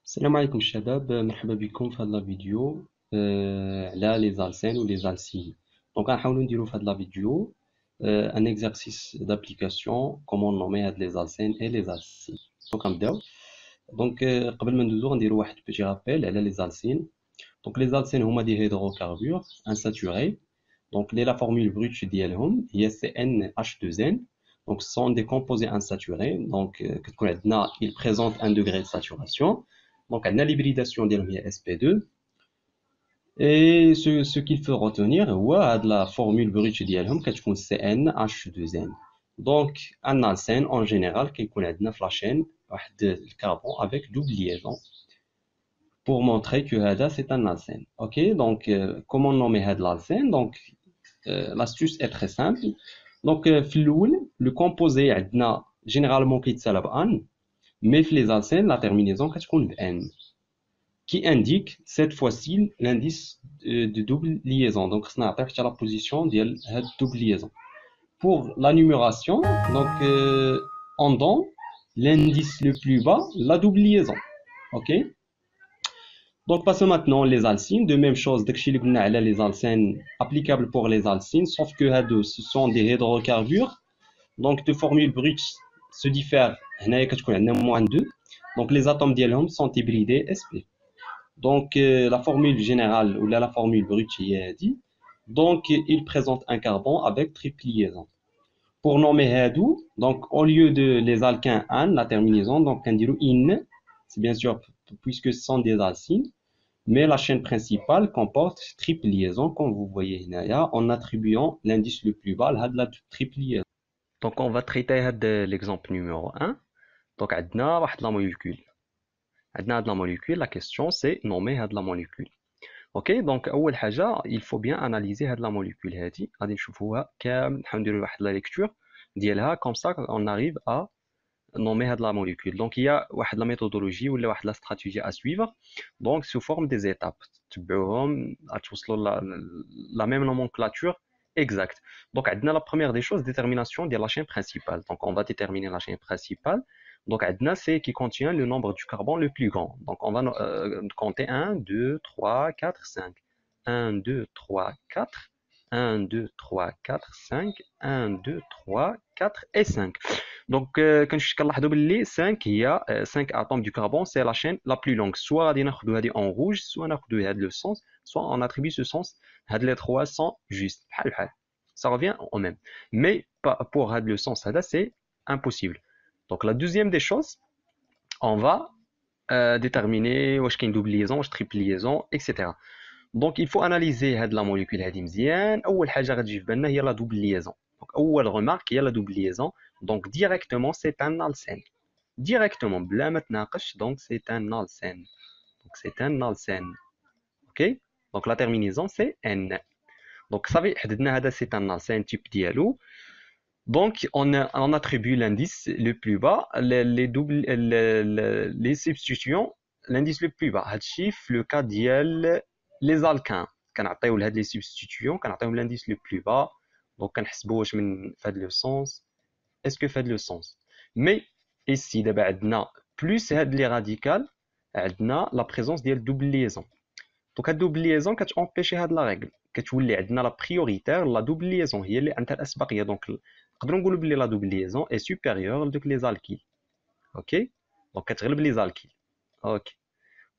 السلام عليكم الشباب، مرحبا بكم في هذا الفيديو على لي زالسين و لي زالسين. دونك غنحاولوا نديرو في هذا الفيديو ان اكزرسيس دابليكاسيون كومون نومي هاد لي زالسين اي لي زالسين. دونك غنبداو. دونك قبل ما ندوزو غنديرو واحد بيتي رابيل على لي زالسين. دونك لي زالسين هما دي هيدروكاربور انساتوري. دونك لا فورمule brute ديالهم هي CnH2n. Donc ce sont des composés insaturés. Donc كتكون عندنا il présente un degré de saturation. Donc on a l'hybridation ديالهم هي sp2. Et ce qu'il faut retenir هو la formule brute ديالهم كتكون CnH2n. Donc un alcène en général كيكون عندنا في la chaîne واحد الكربون avec double liaison pour montrer que هذا c'est un alcène. OK, donc comment nommer هذا l'alcène? Donc l'astuce est très simple. Donc في الاول le composé عندنا généralement كيتسالى بان، mais في les alcènes la terminaison كتكون ب n qui indique cette fois-ci l'indice de double liaison. Donc خصنا نعطيو حتى la position ديال هاد double liaison. Pour la numération, donc on donne l'indice le plus bas, la double liaison. OK. Donc passons maintenant les alcynes. De même chose, داكشي اللي قلنا على les alcènes applicable pour les alcynes, sauf que هادو ce sont des hydrocarbures. Donc de formule brute se diffère. هنايا كتكون عندنا -2. Donc les atomes ديالهم sont hybridés sp. Donc la formule générale ou la formule brute هي هادي. Donc il présente un carbone avec triple liaison. Pour nommer هادو, donc au lieu de les alkynes an, la terminaison, donc كنديرو in, c'est bien sûr puisque ce sont des alcynes. Mais la chaîne principale comporte triple liaison, comme vous voyez ici, en attribuant l'indice le plus bas à la triple liaison. Donc on va traiter l'exemple numéro 1. Donc on a la molécule. On a la molécule. La question c'est nommer la molécule. Ok, donc il faut bien analyser la molécule. On va la lecture. Comme ça on arrive à nommer la molécule. Donc il y a la méthodologie ou la stratégie à suivre. Donc sous forme des étapes. La même nomenclature exacte. Donc la première des choses, détermination de la chaîne principale. Donc on va déterminer la chaîne principale. Donc c'est qui contient le nombre du carbone le plus grand. Donc on va compter 1, 2, 3, 4, 5. 1, 2, 3, 4. 1, 2, 3, 4, 5. 1, 2, 3, 4 et 5. Donc, كنلاحظوا باللي 5 هي 5 atomes du carbone, c'est la chaîne la plus longue. Soit غادي ناخذوا هذه en rouge, soit ناخذوا هذا le sens, soit on attribue ce sens. هاد les trois sont justes. بحال بحال. Ça revient au même. Mais pour هاد le sens, c'est impossible. Donc la deuxième des choses, on va déterminer واش كاين double liaison, واش triple liaison, etc. Donc il faut analyser هاد la molécule هادي مزيان. أول حاجة غتجي في بالنا هي la double liaison. Donc أول remarque هي la double liaison. Donc directement c'est un alcène. Directement, بلا ما تناقش. Donc c'est un alcène. Donc c'est un alcène. OK? Donc la terminaison c'est N. Donc صافي حددنا هذا c'est un alcène type ديالو. Donc on attribue l'indice le plus bas, les substitutions, l'indice le plus bas. هادشي في le cas ديال les alkynes. كنعطيو لهاد les substitutions, كنعطيوهم l'indice le plus bas. Donc كنحسبوا واش من فهاد le sens. Est-ce que fait le sens? Mais ici دابا عندنا plus هاد les radicales, عندنا la présence ديال double liaison. Donc هاد double liaison كتempêcher هاد la règle. كتولي عندنا la prioritaire, la double liaison هي اللي عندها الأسبقية. Donc نقدروا نقولوا بلي la double liaison est supérieure لدوك les alkyles. OK? Donc كتغلب les alkyles. OK.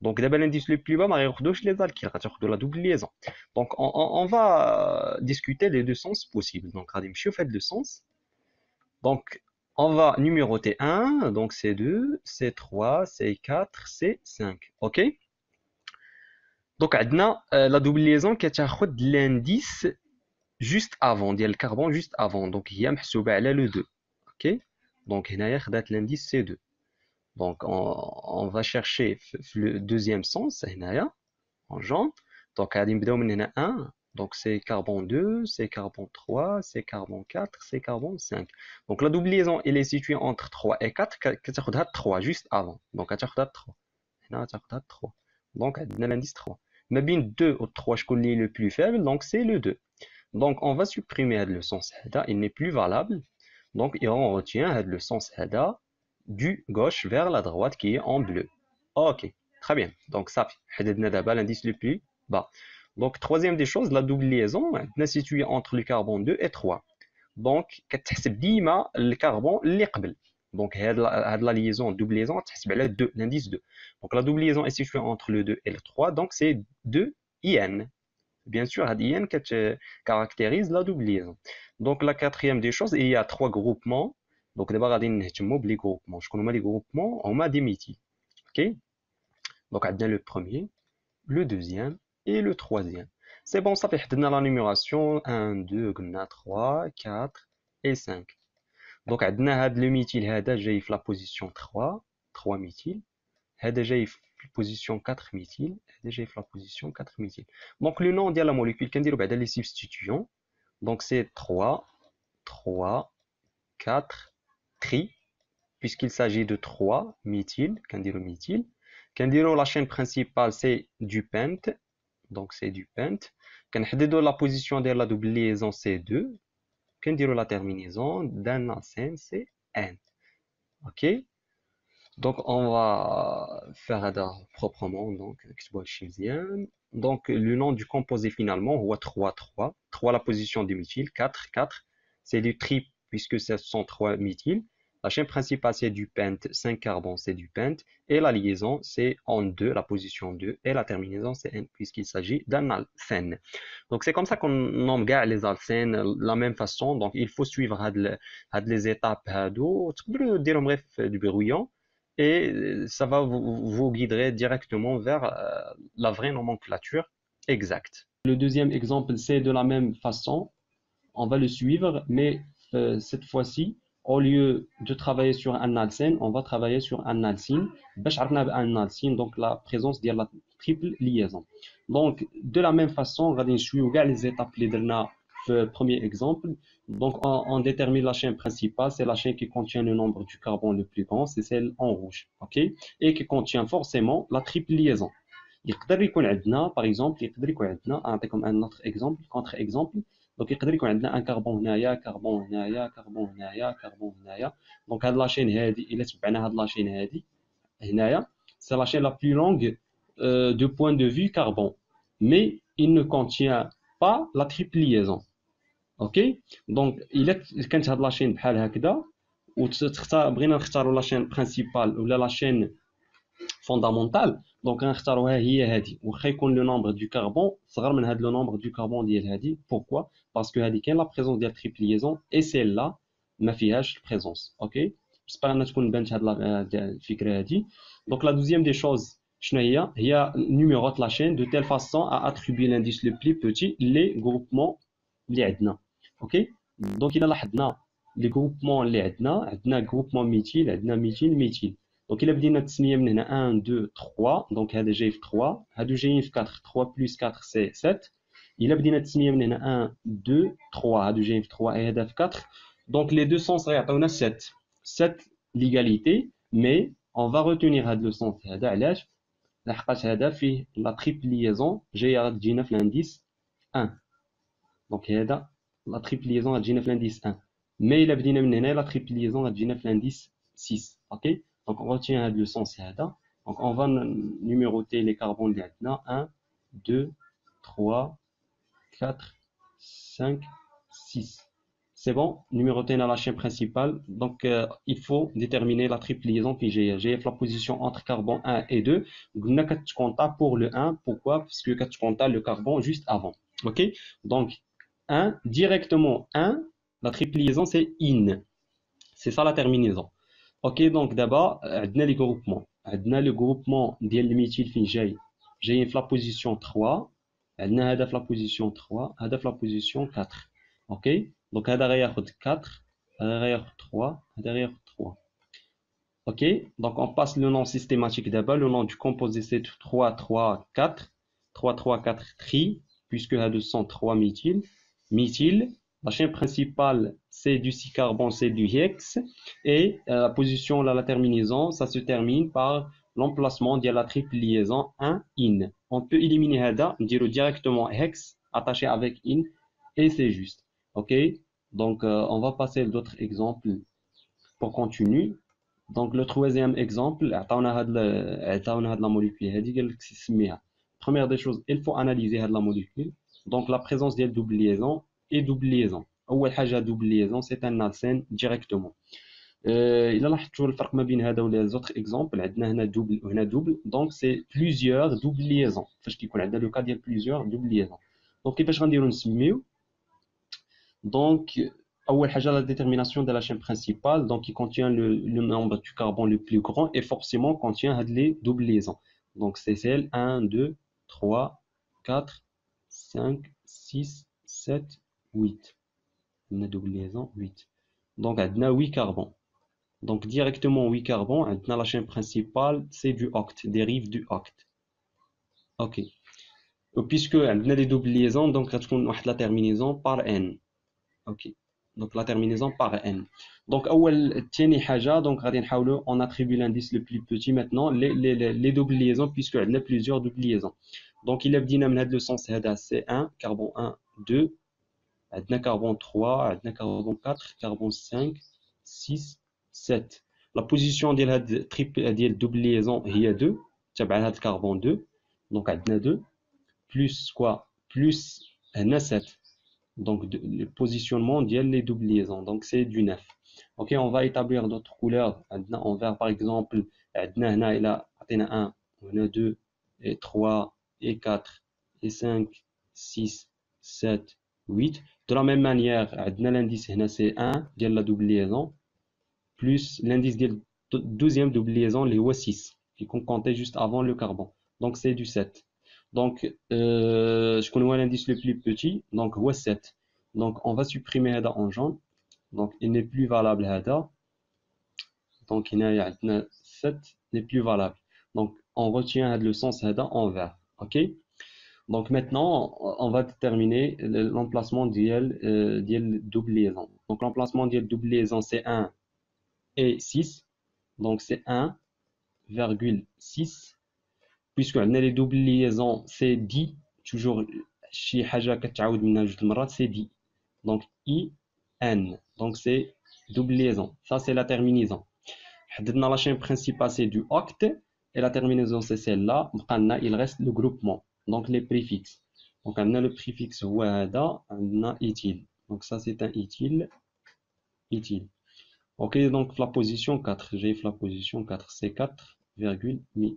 Donc d'abord l'indice le plus bas ما غياخدوش les alkyles, غتاخدوا la double liaison. Donc on va discuter les deux sens possibles. Donc غادي نمشيو في هاد le sens. Donc on va numéroter 1, donc c'est 2, c'est 3, c'est 4, c'est 5. OK? Donc عندنا la double liaison كتاخد l'indice juste avant ديال الكربون juste avant. Donc هي محسوبة على le 2. OK? Donc هنايا خدات l'indice C2. Donc on va chercher le deuxième sens هنايا en jaune. Donc غادي نبداو من هنا 1. Donc c'est carbone 2, c'est carbone 3, c'est carbone 4, c'est carbone 5. Donc la double liaison elle est située entre 3 et 4. كتاخدها 3 juste avant. Donc كتاخدها 3. هنا كتاخدها 3. Donc عندنا l'indice 3. ما بين 2 و 3 شكون اللي le plus faible? Donc c'est le 2. Donc on va supprimer le sens هذا, il n'est plus valable. Donc et on retient le sens هذا du gauche vers la droite qui est en bleu. OK. Très bien. Donc, ça, حددنا d'abord l'indice le plus bas. Donc, troisième des choses, la double liaison, est située entre le carbone 2 et 3. Donc, كتحسب ديما le carbone اللي قبل. Donc, هاد la liaison, double liaison, تحسب على 2, l'indice 2. Donc, la double liaison est située entre le 2 et le 3, donc c'est 2 IN. Bien sûr, had IN qui caractérise la double liaison. Donc, la quatrième des choses, il y a 3 groupements. Donc, d'abord, غادي نهتموا بلي groupements. شكون هما les groupements؟ هما des méthyl. OK? Donc, on a le premier, le deuxième et le troisième. C'est bon, ça fait la numération 1, 2, 3, 4 et 5. Donc, on a le méthyle, j'ai la position 3, 3 méthyl. J'ai la position 4 méthyl. J'ai la position 4 méthyl. Donc, le nom de la molécule, qu'on dit les substituants. Donc, c'est 3, 3, 4, tri, puisqu'il s'agit de 3 méthyl, qu'on dit le méthyl. La chaîne principale, c'est du pente. Donc, c'est du pente. La position de la double liaison, c'est 2. La terminaison d'un alcène, c'est N. OK? Donc, on va faire ça proprement. Donc, le nom du composé finalement, on voit 3, 3. 3, la position du méthyle. 4, 4. C'est du tri puisque ce sont 3 méthyles. La chaîne principale, c'est du pente, 5 carbone, c'est du pente. Et la liaison, c'est en 2, la position 2. Et la terminaison, c'est N, puisqu'il s'agit d'un alcène. Donc, c'est comme ça qu'on nomme les alcènes de la même façon. Donc, il faut suivre les étapes. Bref, du brouillon. Et ça va vous guider directement vers la vraie nomenclature exacte. Le deuxième exemple, c'est de la même façon. On va le suivre, mais cette fois-ci, au lieu de travailler sur un alcène, on va travailler sur un alcyne. Un alcyne, donc la présence de la triple liaison. Donc, de la même façon, on va suivre les étapes le premier exemple. Donc, on détermine la chaîne principale, c'est la chaîne qui contient le nombre du carbone le plus grand, c'est celle en rouge, ok? Et qui contient forcément la triple liaison. Par exemple, comme un autre exemple, contre-exemple. Donc, il y a un carbone هنايا carbone هنايا carbone هنايا carbone هنايا. Donc, هاد la chaîne هادي إلا تبعنا هاد la chaîne هادي هنايا c'est la chaîne la plus longue de point de vue carbone, mais il ne contient pas la triple liaison. OK? Donc, إلا كانت هاد la chaîne بحال هكذا بغينا نختاروا la chaîne principale ولا la chaîne fondamentale. Donc, غنختاروا هي هذه واخا يكون le nombre du carbone صغر من هذا le nombre du carbone ديال هذه. Pourquoi? Parce que هذه كاين la présence ديال triple liaison et celle-là ما فيهاش présence. OK? j'espère ان تكون بانت هذه الفكره هذه. Donc, la deuxième des choses شنو هي numérote la chaîne de telle façon à attribuer l'indice le plus petit les groupements اللي عندنا. OK? Donc, إلا لاحظنا les groupements اللي عندنا groupement méthyle, عندنا méthyle, méthyle. Donc, il a بدينا التسمية من هنا 1, 2, 3. Donc, هذا جاي في 3. هادو جايين في 4. 3 plus 4, c'est 7. Il a بدينا التسمية من هنا 1, 2, 3. هادو جايين في 3 et هذا في 4. Donc, les deux sens غيعطيونا 7. 7 l'égalité, mais on va retenir هاد le sens هذا علاش؟ لحقاش هذا فيه la triple liaison جاية غتجينا في l'indice 1. Donc, هذا la triple liaison غتجينا في l'indice 1. Mais il a بدينا من هنا la triple liaison غتجينا في l'indice 6. OK? Donc, on retient le sens. Donc, on va numéroter les carbones. 1, 2, 3, 4, 5, 6. C'est bon, numéroter dans la chaîne principale. Donc, il faut déterminer la triple liaison PGF. La position entre carbone 1 et 2. On a 4 contacts pour le 1. Pourquoi? Parce que 4 contacts le carbone juste avant. OK? Donc, 1, directement 1, la triple liaison, c'est IN. C'est ça la terminaison. OK, donc d'abord, on a les groupements. On a le groupement de l'méthyle fin j'ai la position 3. On a la position 3, on a la position 4. OK, donc on a 4, on a 3, on a 3. OK, donc on passe le nom systématique d'abord. Le nom du composé c'est 3, 3, 4. 3, 3, 4 tri, puisque là sont 3 méthyl. Méthyl. La chaîne principale, c'est du 6 carbone, c'est du hex. Et la position, là, la terminaison, ça se termine par l'emplacement de la triple liaison 1 in. On peut éliminer Hada, dire directement hex attaché avec in, et c'est juste. OK? Donc, on va passer d'autres exemples pour continuer. Donc le troisième exemple, عطاونا هاد la molécule هادي قال لك سميها. Première des choses, il faut analyser هاد la molécule. Donc la présence ديال double liaison et double liaison. أول حاجة double liaison c'est un alcène directement. إلا لاحظتوا الفرق ما بين هذا ولا les autres exemples, عندنا هنا double وهنا double. Donc c'est plusieurs double liaisons. فاش كيكون عندنا le cas ديال plusieurs double liaisons. Donc كيفاش غنديروا نسميو؟ Donc أول حاجة la détermination de la chaîne principale, donc qui contient le nombre du carbone le plus grand et forcément contient les doubles liaisons. Donc c'est celle 1, 2, 3, 4, 5, 6, 7, 8. On a double liaison 8. Donc on a 8 carbones. Donc directement 8 carbones, on a la chaîne principale, c'est du octe, dérive du octe. Ok. Puisque on a des doubles liaisons, donc on a la terminaison par n. Ok. Donc la terminaison par n. Donc تاني حاجة donc غادي نحاولوا on attribue l'indice le plus petit maintenant les doubles liaisons puisque on a plusieurs doubles liaisons. Donc il a بدينا من هذا le sens هذا c'est 1 carbone 1 2 عندنا carbone 3 عندنا carbone 4 carbone 5 6 7. La position ديال هاد triple ديال double liaison هي 2 تبع هاد carbone 2 donc عندنا 2 plus quoi plus هنا 7. Donc le positionnement ديال les doubles liaisons, donc c'est du 9. Ok, on va établir d'autres couleurs. On verra par exemple عندنا هنا إلى عطينا 1 وهنا 2 et 3 et 4 et 5 6 7 8. De la même manière عندنا l'indice هنا c'est 1 ديال la double liaison plus l'indice ديال deuxième double liaison اللي هو 6 qui compte compter juste avant le carbone. Donc c'est du 7. Donc, je connais l'indice le plus petit, donc 7. Donc, on va supprimer هذا en jaune. Donc, il n'est plus valable هذا. Donc, il y a 7 n'est plus valable. Donc, on retient le sens هذا en vert. OK? Donc, maintenant, on va déterminer l'emplacement ديال double liaison. Donc, l'emplacement ديال double liaison, c'est 1 et 6. Donc, c'est 1,6. Puisque on a les doubles liaisons, c'est 10. Toujours, شي حاجة كتعاود منها جوج المرات, c'est 10. Donc, I, N. Donc, c'est double liaison. Ça, c'est la terminaison. حددنا la chaîne principale, c'est du octe. Et la terminaison, c'est celle-là. Il reste le groupement. Donc, les préfixes. Donc, on a le préfixe هو هذا. On a éthyle. Donc, ça, c'est un éthyle. Éthyle. Ok, donc la position 4. J'ai la position 4. C'est 4,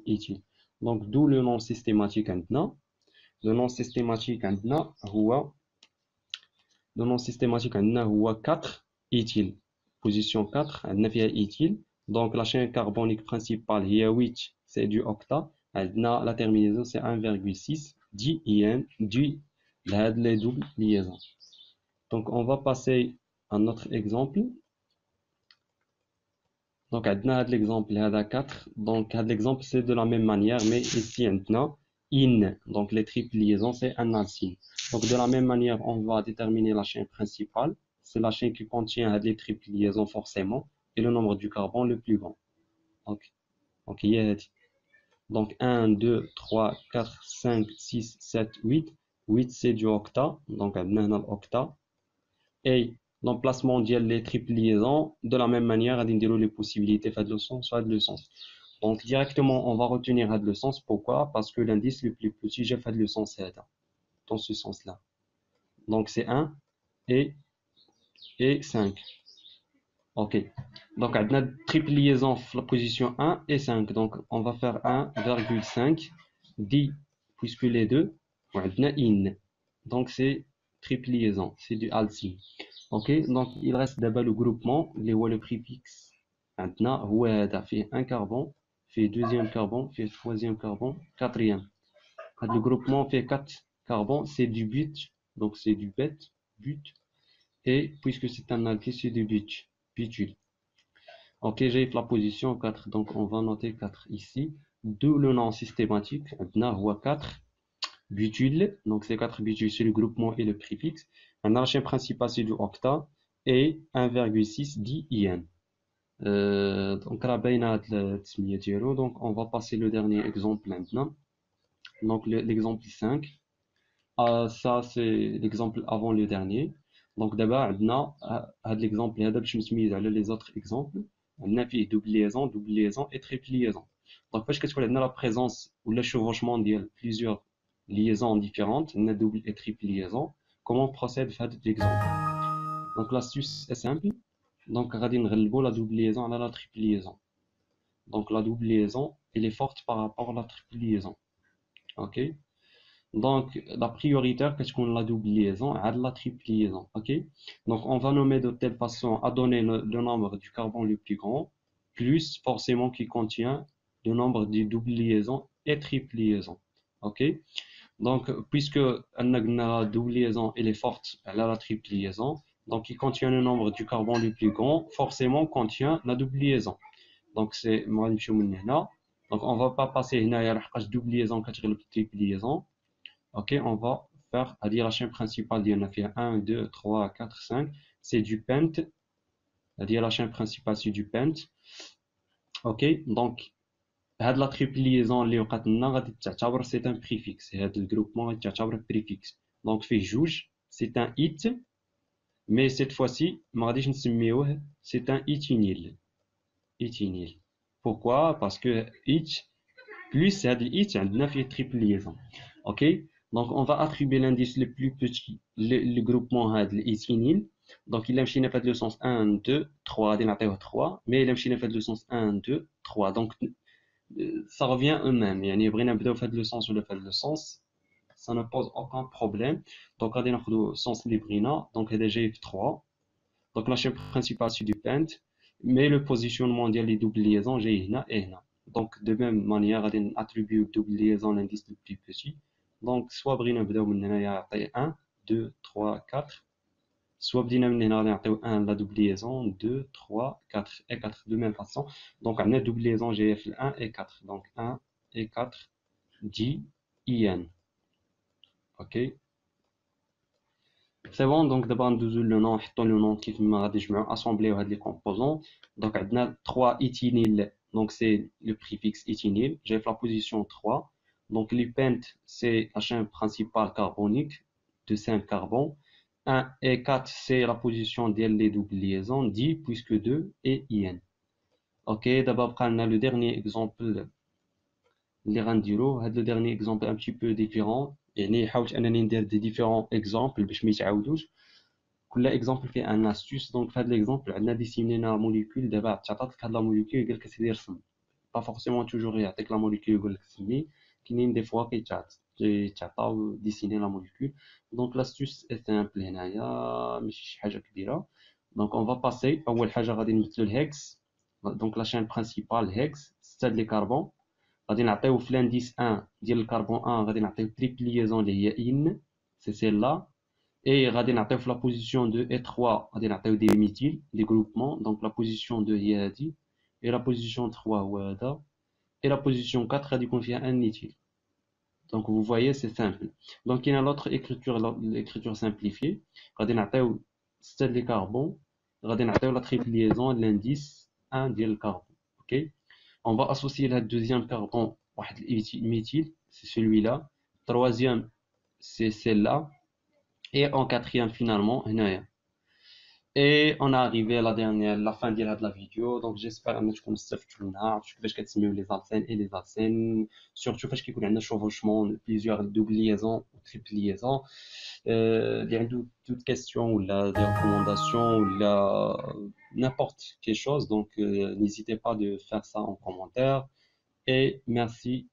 éthyle. Donc, d'où le nom systématique maintenant. Le nom systématique عندنا هو 4 éthyle. Position 4 عندنا فيها éthyle. Donc la chaîne carbonique principale هي 8, c'est du octa. عندنا la terminaison c'est 1,6 DIN du les doubles liaisons. Donc on va passer à notre exemple. Donc عندنا l'exemple هذا 4. Donc l'exemple c'est de la même manière mais ici maintenant in, donc les triples liaisons, c'est un alcyne. Donc de la même manière, on va déterminer la chaîne principale. C'est la chaîne qui contient les triples liaisons forcément et le nombre du carbone le plus grand. Donc, donc 1, 2, 3, 4, 5, 6, 7, 8. 8 c'est du octa. Donc on a l'octa. Et l'emplacement des triples liaisons, de la même manière, on a les possibilités de le sens, soit de le sens. Donc directement, on va retenir le sens. Pourquoi? Parce que l'indice le plus petit, j'ai fait le sens dans ce sens-là. Donc c'est 1 et 5. Ok. Donc on a triple liaison la position 1 et 5. Donc on va faire 1,5 dit puisque les deux, on a in. Donc c'est triple liaison, c'est du alcyne. Ok. Donc il reste d'abord le groupement, le préfixe. Maintenant, هو هذا فيه un carbone. Fait deuxième carbone, fait troisième carbone, quatrième. Le groupement fait 4 carbones, c'est du but, donc c'est du but. Et puisque c'est un alkyle, c'est du butyle. Ok, j'ai la position 4, donc on va noter 4 ici. D'où le nom systématique, on 4 butyle, donc c'est 4 butyles, c'est le groupement et le préfixe. La chaîne principale, c'est du octa et 1,6 DIN. Donc, on va passer le dernier exemple maintenant. Donc, l'exemple 5. Ça, c'est l'exemple avant le dernier. Donc, d'abord, on a l'exemple, les autres exemples. On a fait double liaison et triple liaison. Donc, qu'est-ce qu'on a la présence ou le chevauchement de plusieurs liaisons différentes, on a double et triple liaison. Comment on procède à l'exemple? Donc, l'astuce est simple. Donc, on va la double liaison à la triple liaison. Donc, la double liaison, elle est forte par rapport à la triple liaison. OK? Donc, la prioritaire, qu'est-ce qu'on a la double liaison à la triple liaison. OK? Donc, on va nommer de telle façon à donner le nombre du carbone le plus grand, plus forcément qui contient le nombre de double liaisons et triple liaisons. OK? Donc, puisque la double liaison elle est forte à la triple liaison, donc il contient le nombre du carbone le plus grand, forcément contient la double liaison. Donc, c'est moi, donc, on va pas passer une double liaison, triple liaison. Ok, on va faire la chaîne principale. On a fait 1, 2, 3, 4, 5. C'est du pent. La chaîne principale, c'est du pent. Ok, donc, la triple liaison, c'est un préfixe. C'est le groupement, c'est un préfixe. Donc, fait juge, c'est un it. Mais cette fois-ci, c'est un itinyle. Itinyle. Pourquoi? Parce que it plus it, on a fait triple liaison. Ok? Donc, on va attribuer l'indice le plus petit, le groupement de l'éthynyle. Donc, il a fait le sens 1, 2, 3, il a 3, mais il a fait le sens 1, 2, 3. Donc, ça revient eux-mêmes. Il y a fait le sens ou le sens. Ça ne pose aucun problème. Donc, on a le sens librina. Donc, il y a déjà 3. Donc, la chaîne principale, c'est du pent. Mais le positionnement des doubles liaisons, j'ai là et là. Donc, de même manière, on attribue aux double liaison l'indice le plus petit. Donc, soit brina bda ou 1, 2, 3, 4. Soit bdina من 1 la double liaison, 2, 3, 4 et 4 de même façon. Donc, on a double liaison GF 1 et 4. Donc, 1 et 4 dit IN. OK? C'est bon, donc d'abord ندوزو le nom, نحطو le nom كيف ما غادي نجمعو assembléو هاد les composants. Donc عندنا 3 éthinyl, donc c'est le préfixe éthinyl. J'ai fait la position 3. Donc l'ipent c'est la chaîne principale carbonique de 5 carbone. 1 et 4 c'est la position des doubles liaisons, 10 puisque 2 et IN. Ok, d'abord on a le dernier exemple اللي غنديرو. هاد le dernier exemple un petit peu différent. يعني حاولت انني ندير دي différents exemples باش ما يتعاودوش. كل اكزومبل فيه ان استوس. دونك في هذا الاكزومبل عندنا ديسيمينا موليكول. دابا تعطاتك هاد لا موليكول قال لك سيدي رسم. با فورسيمون توجور يعطيك لا موليكول يقول لك سمي. كاينين دي فوا كيتعطاو ديسيني لا موليكول. دونك لاستوس اي سامبل هنايا ماشي شي حاجه كبيره. دونك اون فا باسي. اول حاجه غادي نمثلو الهكس. دونك لا شين برينسيبال هكس 6 لي كربون. غادي نعطيو في لانديس 1 ديال الكربون 1 غادي نعطيو تريبل ليزون اللي هي ان سي سيلا. Et غادي نعطيو في la position 2 et 3 غادي نعطيو des méthyl, des groupements. Donc la position 2 هي هادي et la position 3 هو هذا et la position 4 غادي يكون فيها un éthyl. Donc vous voyez c'est simple. Donc il y a l'autre écriture, l'écriture simplifiée. غادي نعطيو 6 لي كربون. غادي نعطيو la triple liaison l'indice 1 ديال الكربون. OK. On va associer le deuxième carbone واحد méthyle, c'est celui-là. Troisième c'est celle-là. Et en quatrième finalement هنايا. Et on est arrivé à la fin de la vidéo. Donc j'espère انكم استفدتوا منها. عرفتوا كيفاش كتسميو les alcènes et les alcènes. Surtout فاش كيكون عندنا chevauchement plusieurs double liaisons ou triple liaisons. اللي عنده toute question ou des recommandations ou n'importe quelle chose. Donc n'hésitez pas de faire ça en commentaire. Et merci